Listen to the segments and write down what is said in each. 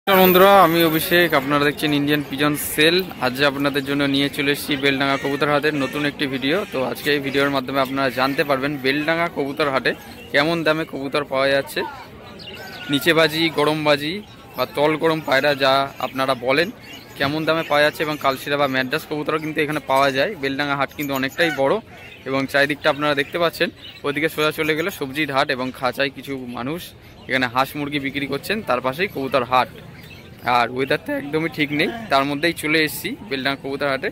বন্ধুরা, আমি অভিষেক। আপনারা দেখছেন ইন্ডিয়ান পিজন সেল। আজ আপনাদের জন্য নিয়ে চলে এসেছি বেলডাঙ্গা কবুতর হাটের নতুন একটি ভিডিও। তো আজকে এই ভিডিওর মাধ্যমে আপনারা জানতে পারবেন বেলডাঙ্গা কবুতর হাটে কেমন দামে কবুতর পাওয়া যাচ্ছে। নিচেবাজি, গরমবাজি বা তল গরম পায়রা যা আপনারা বলেন কেমন দামে পাওয়া যাচ্ছে, এবং কালশিরা বা ম্যাড্রাস কবুতরও কিন্তু এখানে পাওয়া যায়। বেলডাঙ্গা হাট কিন্তু অনেকটাই বড় এবং চারিদিকটা আপনারা দেখতে পাচ্ছেন। ওইদিকে সোজা চলে গেলে সবজির হাট এবং খাঁচায় কিছু মানুষ এখানে হাঁস মুরগি বিক্রি করছেন, তার পাশেই কবুতর হাট। আর ওয়েদারটা একদমই ঠিক নেই, তার মধ্যেই চলে এসেছি বেলডাঙ্গা কবুতর হাটে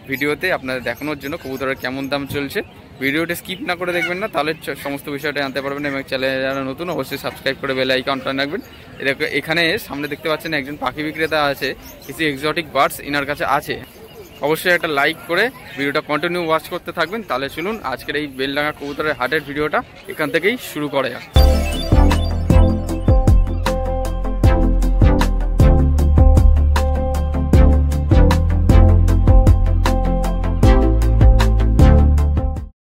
ভিডিওতে আপনাদের দেখানোর জন্য কবুতরের কেমন দাম চলছে। ভিডিওটা স্কিপ না করে দেখবেন না, তাহলে সমস্ত বিষয়টা জানতে পারবেন। এবং চ্যানেলে যারা নতুন অবশ্যই সাবস্ক্রাইব করে বেল আইকনটা রাখবেন। এখানে সামনে দেখতে পাচ্ছেন একজন পাখি বিক্রেতা আছে, কিছু এক্সোটিক বার্ডস ইনার কাছে আছে। অবশ্যই একটা লাইক করে ভিডিওটা কন্টিনিউ ওয়াচ করতে থাকবেন। তাহলে চলুন আজকের এই বেলডাঙ্গা কবুতরের হাটের ভিডিওটা এখান থেকেই শুরু করা যাক।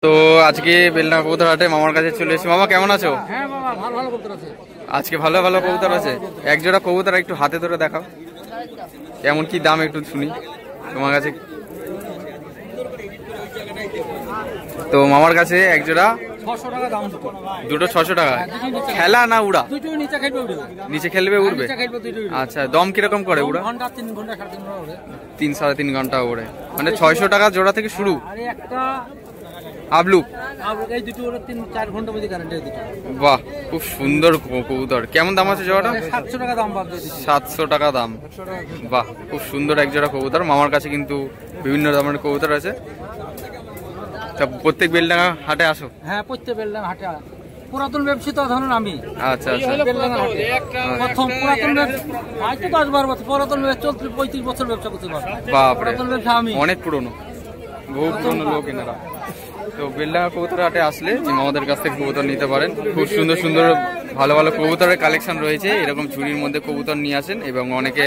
তো আজকে বেলডাঙ্গা কবুতর হাটে মামার কাছে চলে এসেছি। মামা কেমন আছো? হ্যাঁ বাবা, ভালো ভালো কবুতর আছে আজকে। ভালো ভালো কবুতর আছে। এক জোড়া কবুতর একটু হাতে ধরে দেখাও, কেমন কি দাম একটু শুনি তোমার কাছে। তো মামার কাছে এক জোড়া 600 টাকা দাম। দুটো 600 টাকা। খেলা না উড়া? দুটো নিচে খেলবে উড়বে। নিচে খেলবে উড়বে? আচ্ছা, দম কিরকম করে উড়া? ঘন্টা 3 ঘন্টা 3.5 ঘন্টা ওড়ে। 3-3.5 ঘন্টা ওড়ে, মানে 600 টাকা জোড়া থেকে শুরু। আরে একটা আবলু এই দুটো ওড়ে 3-4 ঘন্টা মধ্যে গ্যারান্টি দিতে। বাহ, খুব সুন্দর কবুতর। কেমন দাম আছে জোড়াটা? 700 টাকা দাম বাদ দিয়েছি। 700 টাকা দাম। বাহ, খুব সুন্দর এক জোড়া কবুতর। মামার কাছে কিন্তু বিভিন্ন ধরনের কবুতর আছে। তা প্রত্যেক বেলডাঙ্গা হাটে আসো? হ্যাঁ, প্রত্যেক বেলডাঙ্গা হাটে। পুরাতন ব্যবসায়ী ধরুন আমি। আচ্ছা আচ্ছা। বেলডাঙ্গা হাটে প্রথম পুরাতন ব্যবসা, আজ তো 10-12 বছর পুরাতন ব্যবসা চলছে। 35 বছর ব্যবসা করতে পারবো। বাপরে, পুরাতন ব্যবসা আমি। অনেক পুরনো, বহু পুরনো লোক এনারা। তো বেলডাঙ্গা কবুতর হাটে আসলে আমাদের কাছ থেকে কবুতর নিতে পারেন। খুব সুন্দর সুন্দর ভালো ভালো কবুতরের কালেকশন রয়েছে। এরকম ঝুড়ির মধ্যে কবুতর নিয়ে আসেন এবং অনেকে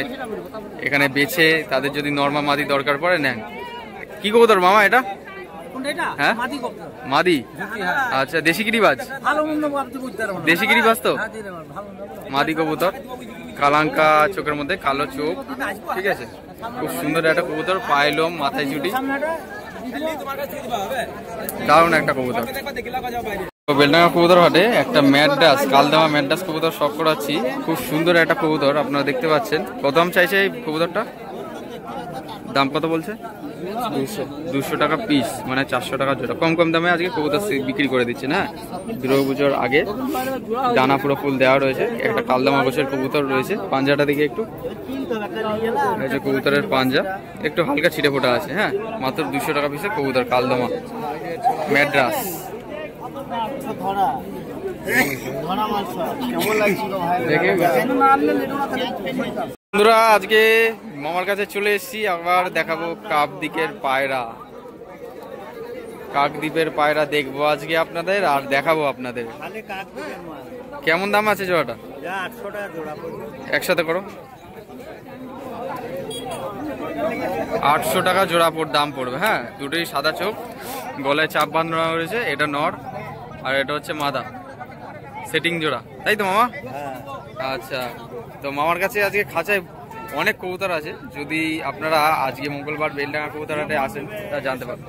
এখানে বেছে তাদের যদি নরমা মাদি দরকার পড়ে নেন। কি কবুতর মামা এটা? হ্যাঁ, মাদি। আচ্ছা, দেশি গিরিবাজ? দেশি গিরিবাজ তো। মাদি কবুতর, কালাঙ্কা চোখের মধ্যে কালো চোখ, ঠিক আছে। খুব সুন্দর একটা কবুতর, পায়ে লোম, মাথায় চুটি, দারুণ একটা কবুতর। বেলডাঙ্গা কবুতর হাটে একটা ম্যাড্রাস, কালদামা ম্যাড্রাস কবুতর শখ করাচ্ছি। খুব সুন্দর একটা কবুতর, আপনারা দেখতে পাচ্ছেন। কত দাম চাইছে এই কবুতরটা? দাম কত বলছে? 200 টাকা পিস, মানে 400 টাকা জোড়া। কম কম দামে আজকে কবুতর বিক্রি করে দিচ্ছে না। দুর্গা পুজোর আগে ডানা পুরো ফুল দেওয়া রয়েছে। একটা কালদামা গোছের কবুতর রয়েছে। পাঞ্জাটা দিকে একটু, কবুতরের পাঞ্জা একটু হালকা ছিটে ফোটা আছে। হ্যাঁ, মাত্র 200 টাকা পিসের কবুতর কালদামা ম্যাড্রাস। বন্ধুরা, আজকে মামার কাছে চলে এসেছি। আবার দেখাবো কাকদ্বীপের পায়রা। কাকদ্বীপের পায়রা দেখবো আজকে আপনাদের, আর দেখাবো আপনাদের। কেমন দাম আছে জোড়াটা? 800 টাকা জোড়া। একসাথে করো। 800 টাকা জোড়া দাম পড়বে। হ্যাঁ, দুটোই সাদা চোখ, গলায় চাপ বাঁধানো রয়েছে। এটা নর আর এটা হচ্ছে মাদা, সেটিং জোড়া, তাই তো মামা? আচ্ছা, তো মামার কাছে আজকে খাঁচায় অনেক কবুতর আছে। যদি আপনারা আজকে মঙ্গলবার বেলডাঙ্গা কবুতর হাটে আসেন তা জানতে পারবেন।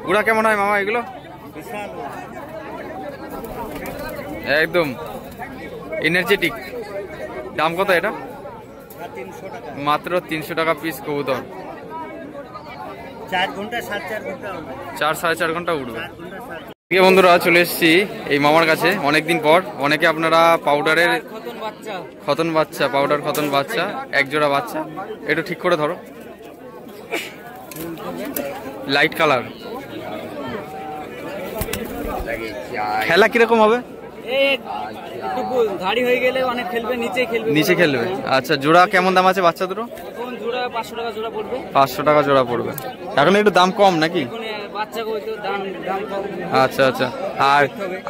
ওরা কেমন হয় মামা এগুলো? একদম এনার্জেটিক। দাম কত এটা? মাত্র 300 টাকা পিস কবুতর। 4-4.5 ঘন্টা উঠবে। বন্ধুরা, চলে এসেছি এই মামার কাছে অনেকদিন পর। অনেকে আপনারা পাউডারের খতন বাচ্চা, পাউডার খতন বাচ্চা, এক জোড়া বাচ্চা একটু ঠিক করে ধরো। লাইট কালার, খেলা কিরকম হবে? নিচে খেলবে। আচ্ছা, জোড়া কেমন দাম আছে বাচ্চা দুটো? 500 টাকা জোড়া পড়বে। এখন একটু দাম কম নাকি? আচ্ছা আচ্ছা।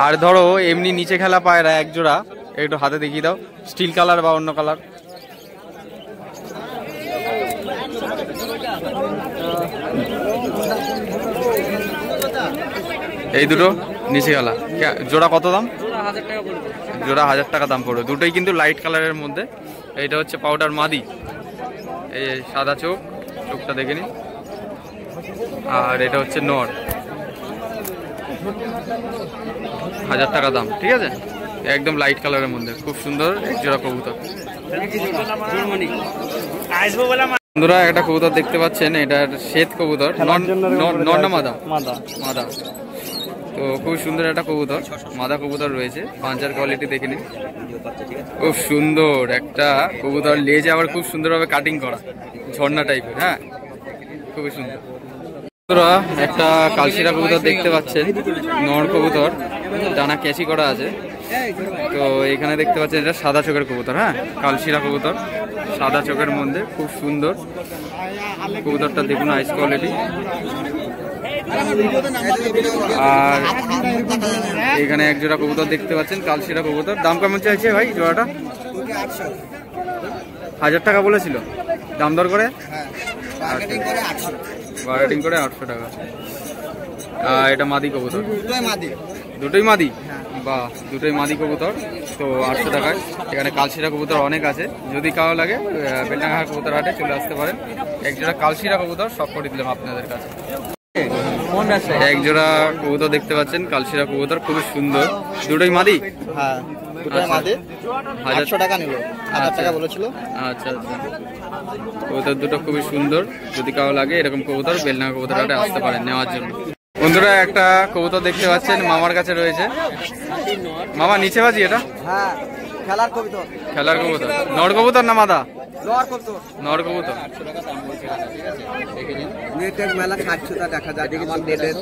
আর ধরো এমনি নিচে খেলা পায়রা এক জোড়া একটু হাতে দেখিয়ে দাও, স্টিল কালার বা অন্য কালার। এই দুটো নিচে খেলা জোড়া কত দাম? জোড়া 1000 টাকা দাম পড়বে। দুটোই কিন্তু লাইট কালারের মধ্যে। এইটা হচ্ছে পাউডার মাদি, এই সাদা চোখ, চোখটা দেখে নিন। আর এটা হচ্ছে নর, 1000 টাকা দাম, ঠিক আছে। একদম লাইট কালারের মধ্যে খুব সুন্দর এক জোড়া কবুতর। বন্ধুরা একটা কবুতর দেখতে পাচ্ছেন, এটার শ্বেত কবুতর, নর না মাদা? মাদা। তো খুব সুন্দর একটা কবুতর, মাদা কবুতর রয়েছে, পাঞ্চার কোয়ালিটি দেখে নিন, খুব সুন্দর একটা কবুতর। লেজ আবার খুব সুন্দরভাবে কাটিং করা, ঝর্ণা টাইপের, হ্যাঁ খুবই সুন্দর। বন্ধুরা একটা কালশিরা কবুতর দেখতে পাচ্ছেন, নর কবুতর, ডানা ক্যাচি করা আছে। তো এখানে দেখতে পাচ্ছেন এটা সাদা চোখের কবুতর, হ্যাঁ কালশিরা কবুতর, সাদা চোখের মধ্যে খুব সুন্দর কবুতরটা দেখুন, আইস কোয়ালিটি। আর এখানে এক জোড়া কবুতর দেখতে পাচ্ছেন, কালশিরা কবুতর। দাম কেমন চাইছে ভাই জোড়াটা? 1000 টাকা বলেছিল, দাম দর করে বার্গেটিং করে 800 টাকা। এটা মাদি কবুতর, দুটোই মাদি, বা দুটোই মাদি কবুতর। তো 800 টাকায়। এখানে কালশিরা কবুতর অনেক আছে, যদি কারো লাগে বেলডাঙ্গা কবুতর হাটে চলে আসতে পারেন। এক জোড়া কালশিরা কবুতর সব করে দিলাম আপনাদের কাছে। এক জোড়া কবুতর দেখতে পাচ্ছেন, কালশিরা কবুতর, খুবই সুন্দর, দুটোই মাদি। হ্যাঁ, দুটোই মাদি। 800 টাকা নিল, 1000 টাকা বলেছিল। আচ্ছা আচ্ছা, কবুতর দুটো খুবই সুন্দর, যদি কারো লাগে এরকম কবুতর বেলডাঙ্গা কবুতর হাটে আসতে পারেন নেওয়ার জন্য। বন্ধুরা একটা কবুতর দেখতে পাচ্ছেন, মামার কাছে রয়েছে। মামা নিচে বাজি, এটা হ্যাঁ খেলার কবুতর। খেলার কবুতর, নর কবুতর না মাদা? নর কবুতর। নর কবুতর। নেটের মেলা খাচ্ছুটা দেখা যায়, আমার নেটের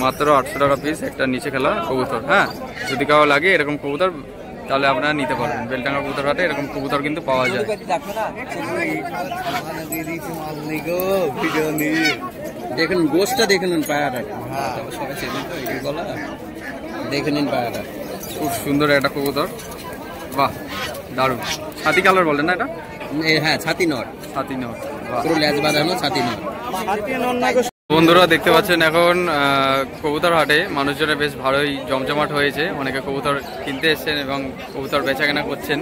মাত্র 800 টাকা পিস একটা নিচে খেলা কবুতর। হ্যাঁ, যদি কারো লাগে এরকম কবুতর তাহলে আপনারা নিতে পারবেন। বেলডাঙ্গা কবুতর হাটে এরকম কবুতর কিন্তু পাওয়া যায়। দেখুন গোষ্ঠটা দেখে নিন, পায়াটা দেখে নিন, পায়াটা খুব সুন্দর একটা কবুতর, বাহ দারুণ। ছাতি কালার বলেন না এটা? হ্যাঁ ছাতি নর, ছাতি নর, পুরো লেজ বাঁধানো ছাতি নর। বন্ধুরা দেখতে পাচ্ছেন এখন কবুতর হাটে মানুষজনের বেশ ভালোই জমজমাট হয়েছে, অনেকে কবুতর কিনতে এসছেন এবং কবুতর বেচাকেনা করছেন।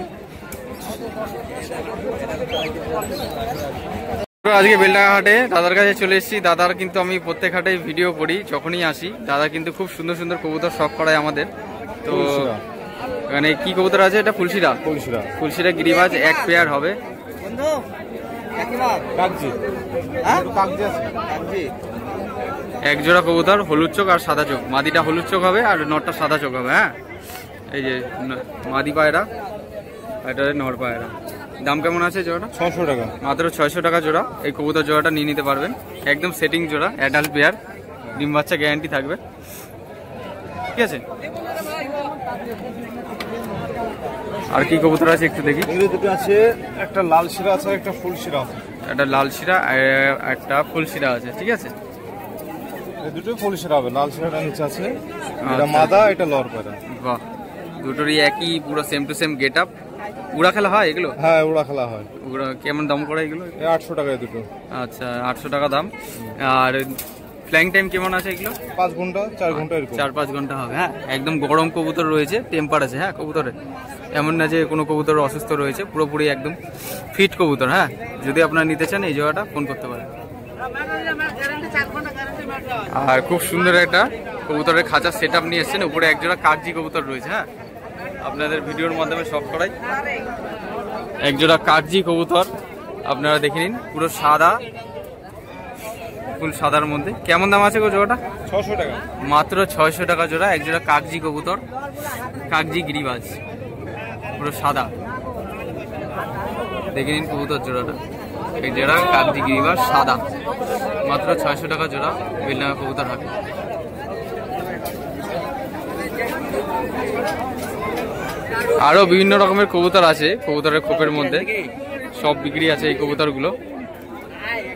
আজকে বেলডাঙ্গা হাটে দাদার কাছে চলে এসেছি। দাদার কিন্তু আমি প্রত্যেক হাটেই ভিডিও করি, যখনই আসি দাদা কিন্তু খুব সুন্দর সুন্দর কবুতর শখ করায় আমাদের। তো এখানে কি কবুতর আছে? এটা ফুলশিরা, ফুলশিরা গিরিবাজ, এক পেয়ার হবে। এক জোড়া কবুতর, হলুদ চোখ আর সাদা চোখ, মাদিটা হলুদ চোখ হবে আর নরটা সাদা চোখ হবে। হ্যাঁ, এই যে মাদি পায়রা, এটা নর পায়রা। দাম কেমন আছে জোড়াটা? 600 টাকা, মাত্র 600 টাকা জোড়া। এই কবুতর জোড়াটা নিয়ে নিতে পারবেন, একদম সেটিং জোড়া, অ্যাডাল্ট পেয়ার, ডিম বাচ্চা গ্যারান্টি থাকবে, ঠিক আছে। আর কি কবুতর আছে একটু দেখি। দুটো আছে, একটা লাল শিরা আছে, একটা ফুল শিরা আছে। একটা লাল শিরা আর একটা ফুল শিরা আছে, ঠিক আছে। এই দুটোই ফুল শিরা হবে, লাল শিরাটা নিচে আছে, এটা মাদা, এটা লর পায়রা। বাহ, দুটোরই একই পুরো same to same get up. উড়া খেলা হয় এগুলো? হ্যাঁ উড়া খেলা হয়। উড়া কেমন দাম করে এগুলো? 800 টাকায় দুটো। আচ্ছা, 800 টাকা দাম। আর ফ্লাইং টাইম কেমন আছে এগুলো? 5 ঘন্টা 4 ঘন্টা এরকম, 4-5 ঘন্টা হবে। হ্যাঁ, একদম গরম কবুতর রয়েছে, টেম্পার আছে। হ্যাঁ, কবুতরে এমন না যে কোনো কবুতর অসুস্থ রয়েছে, পুরোপুরি একদম ফিট কবুতর। হ্যাঁ, যদি আপনারা নিতে চান এই জায়গাটা ফোন করতে পারেন। আর খুব সুন্দর একটা কবুতরের খাঁচা সেট আপ নিয়ে এসছেন, উপরে একজোড়া কাগজি কবুতর রয়েছে। হ্যাঁ, আপনাদের ভিডিওর মাধ্যমে সব করাই। একজোড়া কাগজি কবুতর আপনারা দেখে নিন, পুরো সাদা, ফুল সাদার মধ্যে। কেমন দাম আছে গো জোড়াটা? 600 টাকা, মাত্র 600 টাকা জোড়া। একজোড়া কাগজি কবুতর, কাগজি গিরিবাজ, পুরো সাদা, দেখে নিন কবুতর জোড়াটা। এই জোড়া কাগজি গিরিবাজ সাদা, মাত্র 600 টাকা জোড়া, বেলডাঙ্গা কবুতর হাটে। আরো বিভিন্ন রকমের কবুতর আছে কবুতরের খোপের মধ্যে, সব বিক্রি আছে এই কবুতরগুলো।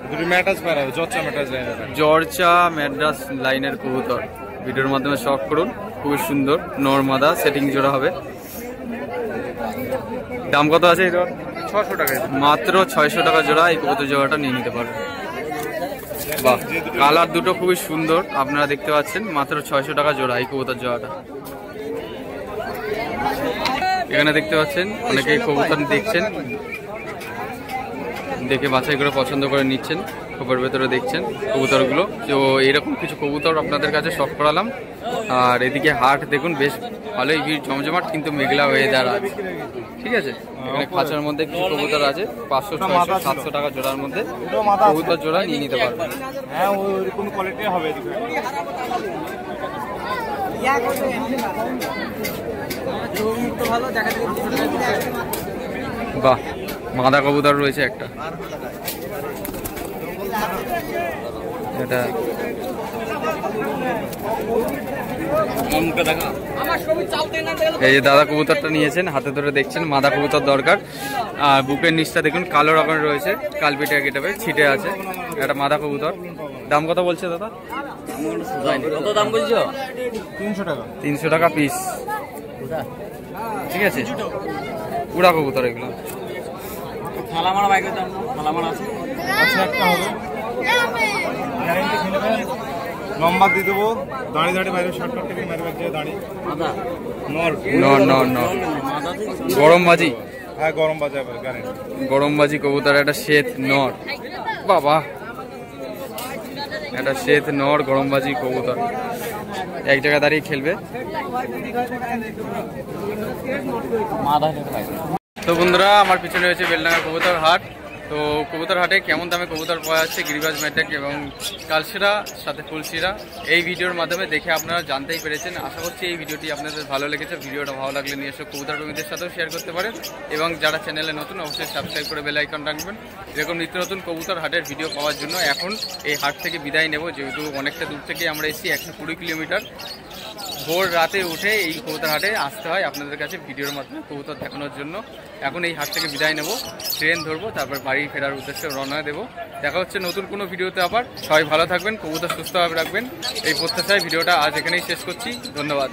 দুটো ম্যাটাস পায়রা, জর্চা ম্যাটাস লাইনের, জর্চা ম্যাড্রাস লাইনের কবুতর, ভিডিওর মাধ্যমে শখ করুন, খুবই সুন্দর, নর মাদা সেটিং জোড়া হবে। দাম কত আছে? 600 টাকা, মাত্র 600 টাকা জোড়া। এই কবুতর জোড়াটা নিয়ে নিতে পারবেন। বাহ, কালার দুটো খুবই সুন্দর, আপনারা দেখতে পাচ্ছেন, মাত্র 600 টাকা জোড়া এই কবুতর জোড়াটা। এখানে দেখতে পাচ্ছেন অনেকে কবুতর দেখছেন, দেখে বাছাই করে পছন্দ করে নিচ্ছেন। খোপের ভেতরে দেখছেন কবুতরগুলো। তো এরকম কিছু কবুতর আপনাদের কাছে শখ করালাম। আর এদিকে হাট দেখুন বেশ ভালোই ভিড় জমজমাট, কিন্তু মেঘলা ওয়েদার আছে। ঠিক আছে, এখানে খাঁচার মধ্যে কিছু কবুতর আছে 500, 600, 700 টাকা জোড়ার মধ্যে কবুতর জোড়া নিয়ে নিতে পারবেন। হ্যাঁ ওই কোন কোয়ালিটি হবে? বাহ, মাদা কবুতর রয়েছে একটা। এটা এই যে দাদা কবুতরটা নিয়েছেন, হাতে ধরে দেখছেন মাদা কবুতর দরকার। আর বুকের নিচটা দেখুন কালো রকমের রয়েছে, কালপিটা কেটাবে ছিটে আছে। একটা মাদা কবুতর। দাম কত বলছে দাদা? কত দাম বলছো? 300 টাকা। 300 টাকা পিস। ঠিক আছে, উড়া কবুতর এগুলো। থালামারা বাইকের দাম, থালামারা আছে আচ্ছা একটা হবে গ্যারান্টি খেলবে। লম্বা দিয়ে দেবো, দাঁড়িয়ে দাঁড়িয়ে বাইরে শর্ট কাট থেকে মারবে যে দাঁড়িয়ে মাদা নর নর নর গরমবাজি। হ্যাঁ গরম বাজাবে গ্যারান্টি। গরমবাজি কবুতর একটা শ্বেত নর। বাবা, একটা শ্বেত নর গরমবাজি কবুতর এক জায়গায় দাঁড়িয়ে খেলবে। তো বন্ধুরা, আমার পিছনে হয়েছে বেলডাঙ্গা কবুতর হাট। তো কবুতর হাটে কেমন দামে কবুতর পাওয়া যাচ্ছে গিরিবাজ ম্যাটেক এবং কালশিরা সাথে ফুলশিরা, এই ভিডিওর মাধ্যমে দেখে আপনারা জানতেই পেরেছেন। আশা করছি এই ভিডিওটি আপনাদের ভালো লেগেছে। ভিডিওটা ভালো লাগলে নিয়ে এসে কবুতর প্রেমীদের সাথেও শেয়ার করতে পারেন এবং যারা চ্যানেলে নতুন অবশ্যই সাবস্ক্রাইব করে বেল আইকন রাখবেন এরকম নিত্য নতুন কবুতর হাটের ভিডিও পাওয়ার জন্য। এখন এই হাট থেকে বিদায় নেব, যেহেতু অনেকটা দূর থেকে আমরা এসেছি, 120 কিলোমিটার। ভোর রাতে উঠে এই কবুতর হাটে আসতে হয় আপনাদের কাছে ভিডিওর মাধ্যমে কবুতর দেখানোর জন্য। এখন এই হাট থেকে বিদায় নেব, ট্রেন ধরবো, তারপর বাড়ি ফেরার উদ্দেশ্যে রওনা দেবো। দেখা হচ্ছে নতুন কোনো ভিডিওতে আবার। সবাই ভালো থাকবেন, কবুতর সুস্থভাবে রাখবেন, এই প্রত্যাশায় ভিডিওটা আজ এখানেই শেষ করছি। ধন্যবাদ।